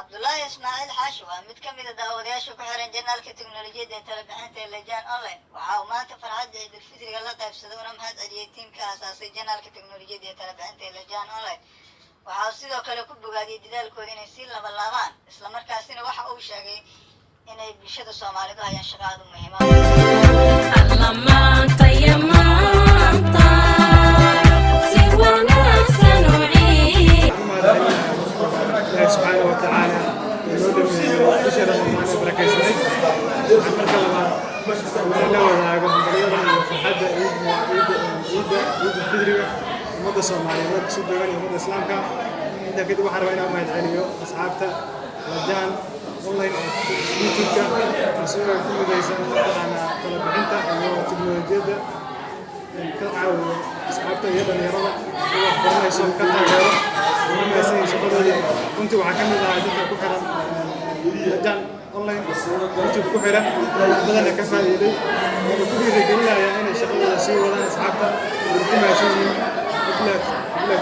Abdullahi Ismail Xaasho waa mid ka mid ah daawadayaasha ku xiran janaalka tiknoolajiyadda ee tala-bixinta ee Lajaan Online. Waxa uu maanta farxadda Ciidul Fitriga la qaybsaday una mahad celiyay tiimka aasaasay janaalka tiknoolajiyadda ee tala-bixinta ee Lajaan Online. Waxa uu sidoo kale ku bogaadiyay dadaalkooda inay sii labanlaabaan, isla markaasina waxa uu sheegay inay bulshada Soomaalidu hayaan shaqo aad u muhiim ah. سبحانه وتعالى ينودم بشر رمضان بركاته عمر كلام لا ولا قبل فرحة عيد الفطر ومدة صومالية ومدة سودانية ومدة إسلامك إذا كده واحد وين ما يتعليو أصحابته لجان أونلاين يوتيوب مسؤول كل جيسان أنا طلب عنده إنه تكنولوجيا كعو أصحابته يبان يرى وفرنا يسوي كتاجر وما يصير شغله كنت وعكمل على ذلك كحرا لجان أونلاين يوتيوب كحرا بدنا كفاية لي وكل رجال يعني شغله يسوي ولا أصحابته وكل ما يسوي